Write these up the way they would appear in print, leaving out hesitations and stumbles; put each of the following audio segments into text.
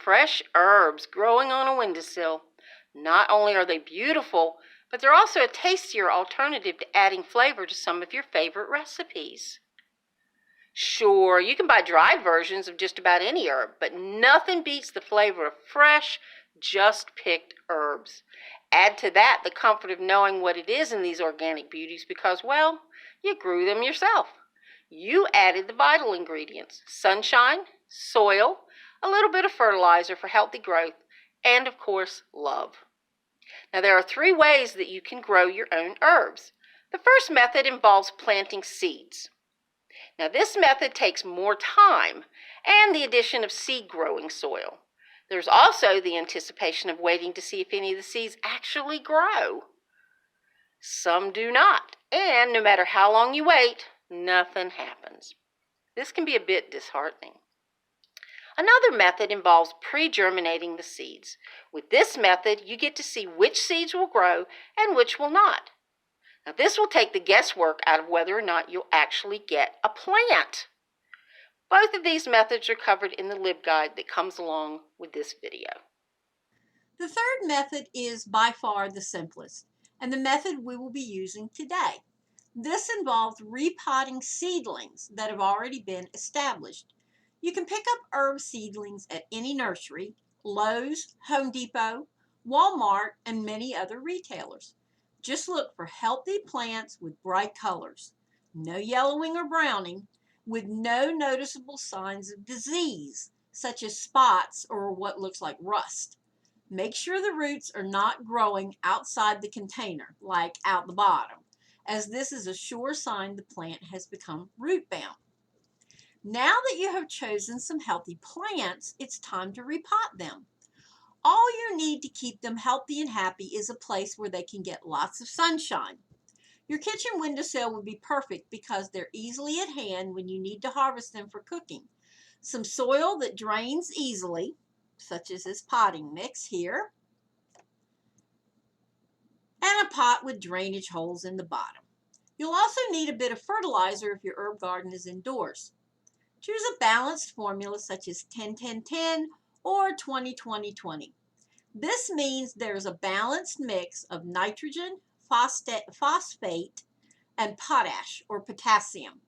fresh herbs growing on a windowsill. Not only are they beautiful, but they're also a tastier alternative to adding flavor to some of your favorite recipes. Sure, you can buy dried versions of just about any herb, but nothing beats the flavor of fresh, just picked herbs. Add to that the comfort of knowing what it is in these organic beauties because, well, you grew them yourself. You added the vital ingredients: sunshine, soil, a little bit of fertilizer for healthy growth, and of course, love. Now, there are 3 ways that you can grow your own herbs. The first method involves planting seeds. Now, this method takes more time and the addition of seed growing soil. There's also the anticipation of waiting to see if any of the seeds actually grow. Some do not, and no matter how long you wait, nothing happens. This can be a bit disheartening. Another method involves pre-germinating the seeds. With this method, you get to see which seeds will grow and which will not. Now, this will take the guesswork out of whether or not you'll actually get a plant. Both of these methods are covered in the LibGuide that comes along with this video. The third method is by far the simplest, and the method we will be using today. This involves repotting seedlings that have already been established. You can pick up herb seedlings at any nursery, Lowe's, Home Depot, Walmart, and many other retailers. Just look for healthy plants with bright colors, no yellowing or browning, with no noticeable signs of disease, such as spots or what looks like rust. Make sure the roots are not growing outside the container, like out the bottom, as this is a sure sign the plant has become root bound. Now that you have chosen some healthy plants, it's time to repot them. All you need to keep them healthy and happy is a place where they can get lots of sunshine. Your kitchen windowsill would be perfect because they're easily at hand when you need to harvest them for cooking. Some soil that drains easily, such as this potting mix here, and a pot with drainage holes in the bottom. You'll also need a bit of fertilizer if your herb garden is indoors. Choose a balanced formula such as 10-10-10 or 20-20-20. This means there's a balanced mix of nitrogen, phosphate, and potash or potassium.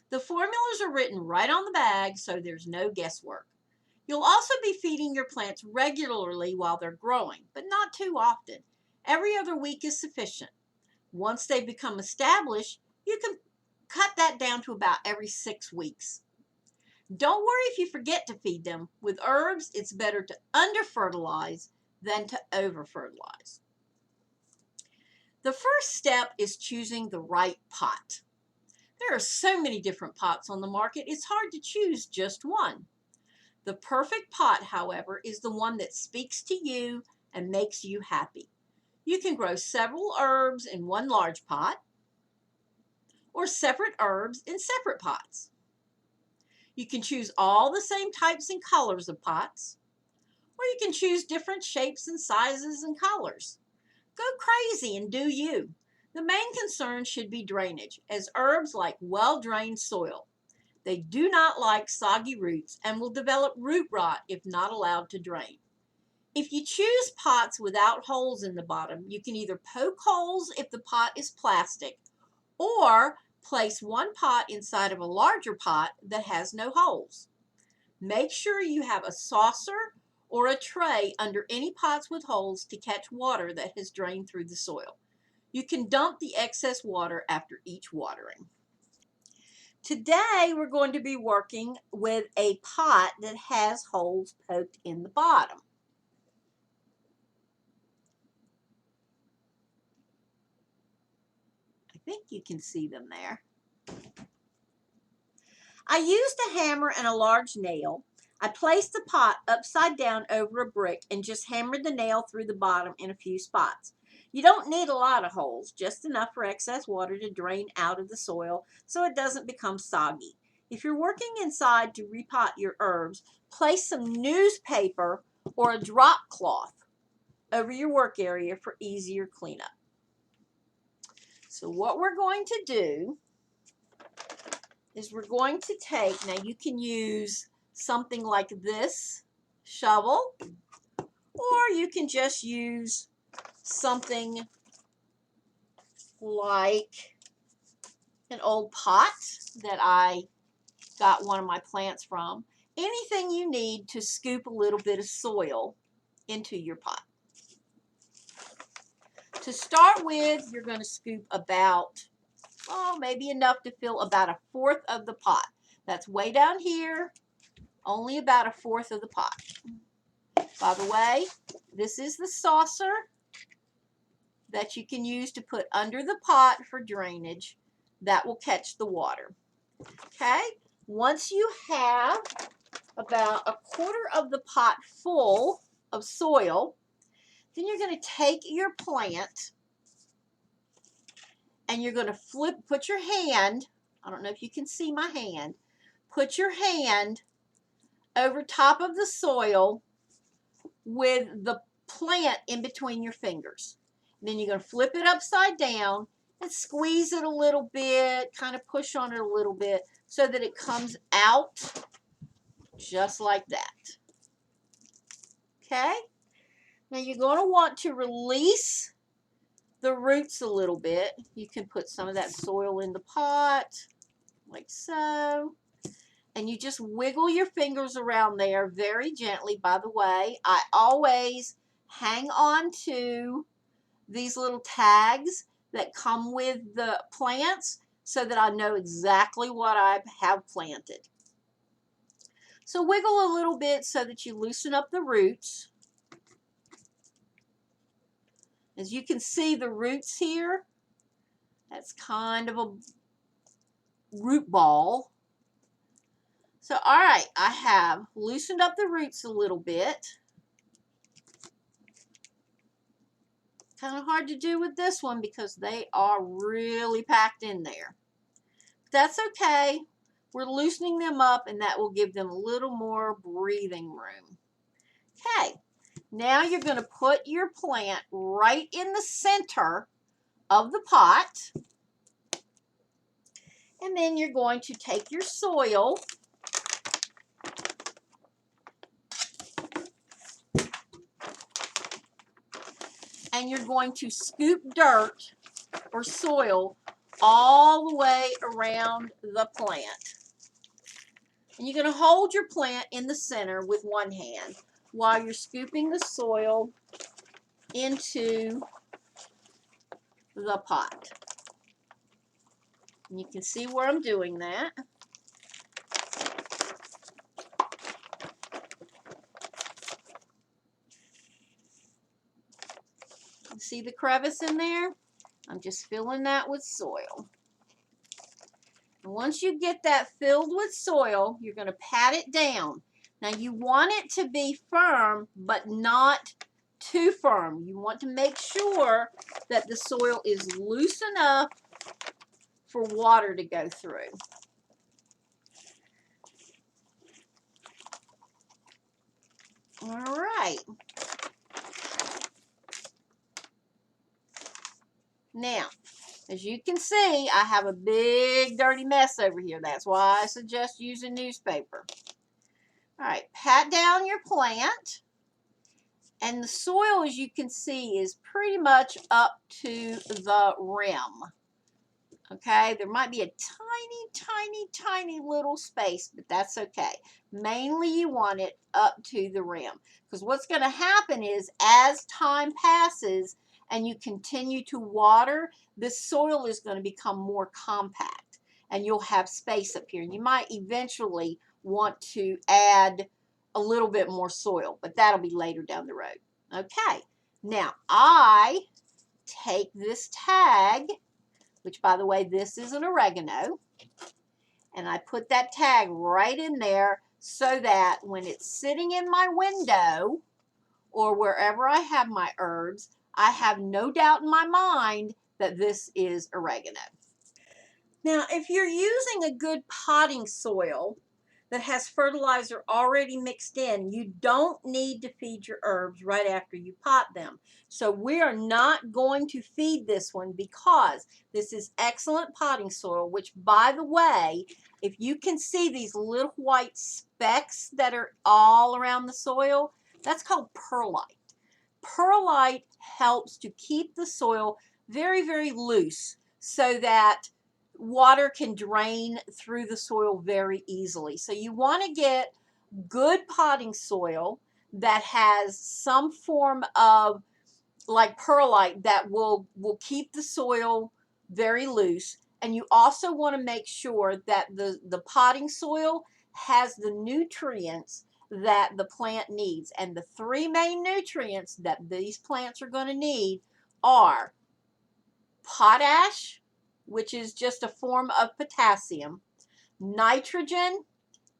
The formulas are written right on the bag, so there's no guesswork. You'll also be feeding your plants regularly while they're growing, but not too often. Every other week is sufficient. Once they become established, you can cut that down to about every 6 weeks. Don't worry if you forget to feed them. With herbs, it's better to under-fertilize than to over-fertilize. The first step is choosing the right pot. There are so many different pots on the market, it's hard to choose just one. The perfect pot, however, is the one that speaks to you and makes you happy. You can grow several herbs in one large pot or separate herbs in separate pots. You can choose all the same types and colors of pots, or you can choose different shapes and sizes and colors. Go crazy and do you. The main concern should be drainage, as herbs like well-drained soil. They do not like soggy roots and will develop root rot if not allowed to drain. If you choose pots without holes in the bottom, you can either poke holes if the pot is plastic, or place one pot inside of a larger pot that has no holes. Make sure you have a saucer or a tray under any pots with holes to catch water that has drained through the soil. You can dump the excess water after each watering. Today, we're going to be working with a pot that has holes poked in the bottom. I think you can see them there. I used a hammer and a large nail. I placed the pot upside down over a brick and just hammered the nail through the bottom in a few spots. You don't need a lot of holes, just enough for excess water to drain out of the soil so it doesn't become soggy. If you're working inside to repot your herbs, place some newspaper or a drop cloth over your work area for easier cleanup. So what we're going to do is we're going to take, now you can use something like this shovel, or you can just use something like an old pot that I got one of my plants from. Anything you need to scoop a little bit of soil into your pot. To start with, you're going to scoop about, maybe enough to fill about 1/4 of the pot. That's way down here, only about 1/4 of the pot. By the way, this is the saucer that you can use to put under the pot for drainage. That will catch the water. Okay, once you have about 1/4 of the pot full of soil, then you're going to take your plant and you're going to put your hand, I don't know if you can see my hand, put your hand over top of the soil with the plant in between your fingers. And then you're going to flip it upside down and squeeze it a little bit, kind of push on it a little bit so that it comes out just like that. Okay? Now you're going to want to release the roots a little bit. You can put some of that soil in the pot, like so. And you just wiggle your fingers around there very gently. By the way, I always hang on to these little tags that come with the plants so that I know exactly what I have planted. So wiggle a little bit so that you loosen up the roots. As you can see, the roots here, that's kind of a root ball. So, all right, I have loosened up the roots a little bit. Kind of hard to do with this one because they are really packed in there. That's okay. We're loosening them up and that will give them a little more breathing room. Okay, now you're going to put your plant right in the center of the pot. And then you're going to take your soil and you're going to scoop dirt or soil all the way around the plant. And you're going to hold your plant in the center with one hand while you're scooping the soil into the pot. And you can see where I'm doing that. You see the crevice in there? I'm just filling that with soil. And once you get that filled with soil, you're going to pat it down. Now you want it to be firm, but not too firm. You want to make sure that the soil is loose enough for water to go through. All right. Now, as you can see, I have a big dirty mess over here. That's why I suggest using newspaper. All right, pat down your plant. And the soil, as you can see, is pretty much up to the rim. Okay, there might be a tiny little space, but that's okay. Mainly you want it up to the rim. Because what's going to happen is as time passes and you continue to water, this soil is going to become more compact. And you'll have space up here. And you might eventually want to add a little bit more soil, but that'll be later down the road. Okay, now I take this tag, which by the way, this is an oregano, and I put that tag right in there so that when it's sitting in my window or wherever I have my herbs, I have no doubt in my mind that this is oregano. Now, if you're using a good potting soil, that has fertilizer already mixed in, you don't need to feed your herbs right after you pot them. So we are not going to feed this one because this is excellent potting soil, which, by the way, if you can see these little white specks that are all around the soil, that's called perlite. Perlite helps to keep the soil very, very loose so that water can drain through the soil very easily. So you want to get good potting soil that has some form of like perlite that will keep the soil very loose. And you also want to make sure that the potting soil has the nutrients that the plant needs. And the three main nutrients that these plants are going to need are potash, which is just a form of potassium, nitrogen,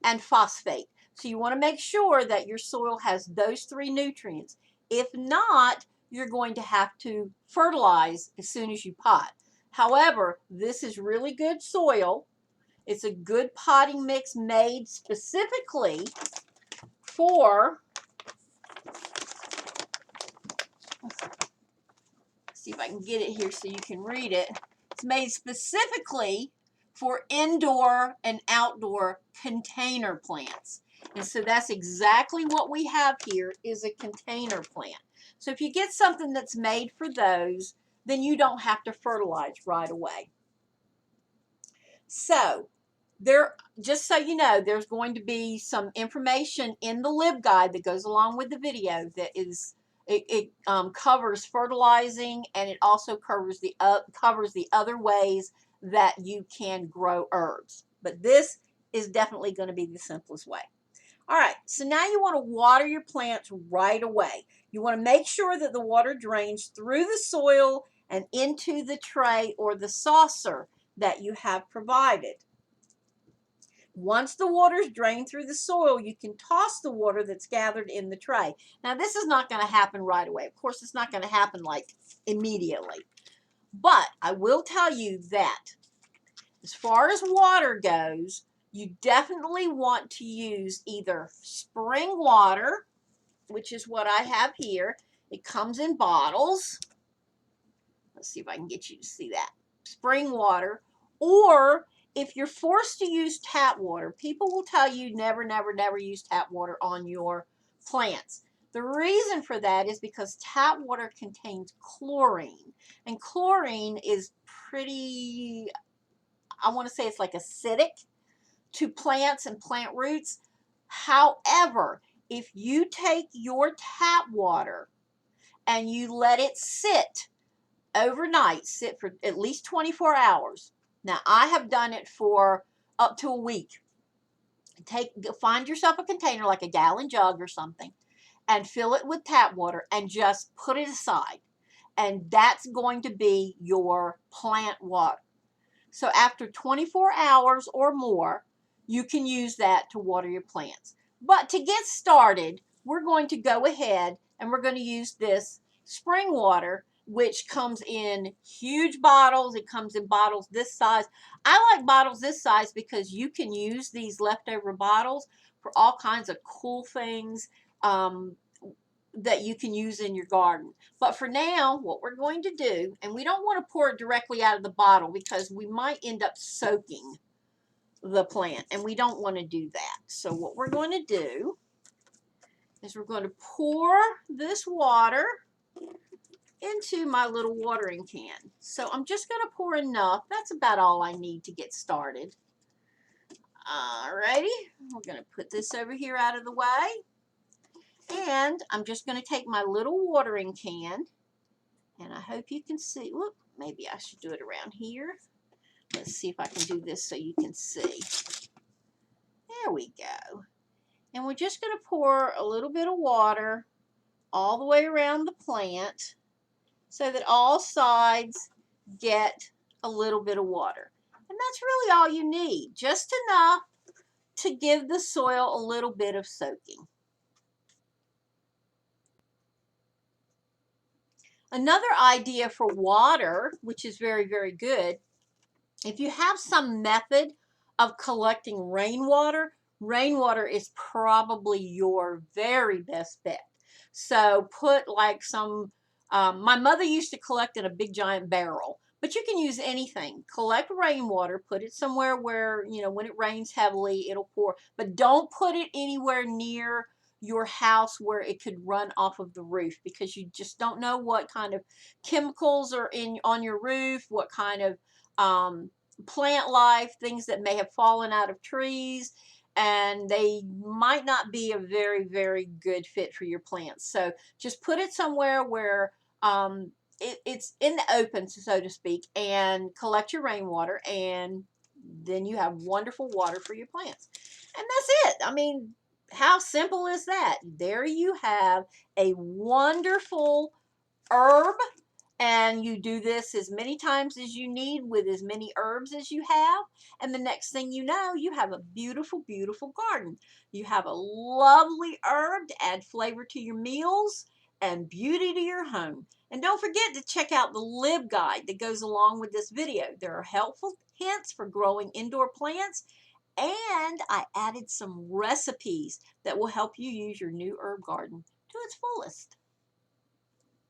and phosphate. So you want to make sure that your soil has those three nutrients. If not, you're going to have to fertilize as soon as you pot. However, this is really good soil. It's a good potting mix made specifically for, see if I can get it here so you can read it. It's made specifically for indoor and outdoor container plants. And so that's exactly what we have here is a container plant. So if you get something that's made for those, then you don't have to fertilize right away. So there, just so you know, there's going to be some information in the LibGuide that goes along with the video that is, it covers fertilizing, and it also covers the other ways that you can grow herbs. But this is definitely going to be the simplest way. All right, so now you want to water your plants right away. You want to make sure that the water drains through the soil and into the tray or the saucer that you have provided. Once the water's drained through the soil, you can toss the water that's gathered in the tray. Now, this is not going to happen right away. Of course, it's not going to happen like immediately. But I will tell you that as far as water goes, you definitely want to use either spring water, which is what I have here. It comes in bottles. Let's see if I can get you to see that. Spring water. Or if you're forced to use tap water, people will tell you never, never, never use tap water on your plants. The reason for that is because tap water contains chlorine. And chlorine is pretty, I want to say it's like acidic to plants and plant roots. However, if you take your tap water and you let it sit overnight, sit for at least 24 hours. Now, I have done it for up to a week. Find yourself a container like a gallon jug or something and fill it with tap water and just put it aside. And that's going to be your plant water. So after 24 hours or more, you can use that to water your plants. But to get started, we're going to go ahead and we're going to use this spring water, which comes in huge bottles. It comes in bottles this size. I like bottles this size because you can use these leftover bottles for all kinds of cool things that you can use in your garden. But for now, what we're going to do, and we don't want to pour it directly out of the bottle because we might end up soaking the plant, and we don't want to do that. So what we're going to do is we're going to pour this water into my little watering can. So I'm just going to pour enough. That's about all I need to get started. Alrighty, we're going to put this over here out of the way. And I'm just going to take my little watering can, and I hope you can see. Whoop, maybe I should do it around here. Let's see if I can do this so you can see. There we go. And we're just going to pour a little bit of water all the way around the plant so that all sides get a little bit of water. And that's really all you need, just enough to give the soil a little bit of soaking. Another idea for water, which is very, very good, if you have some method of collecting rainwater, rainwater is probably your very best bet. So put like some, my mother used to collect in a big giant barrel, but you can use anything. Collect rainwater, put it somewhere where, you know, when it rains heavily, it'll pour, but don't put it anywhere near your house where it could run off of the roof, because you just don't know what kind of chemicals are in on your roof, what kind of plant life, things that may have fallen out of trees, and they might not be a very, very good fit for your plants. So just put it somewhere where it's in the open, so to speak, and collect your rainwater, and then you have wonderful water for your plants. And that's it. I mean, how simple is that? There you have a wonderful herb, and you do this as many times as you need with as many herbs as you have, and the next thing you know, you have a beautiful, beautiful garden. You have a lovely herb to add flavor to your meals and beauty to your home. And don't forget to check out the lib guide that goes along with this video. There are helpful hints for growing indoor plants, and I added some recipes that will help you use your new herb garden to its fullest.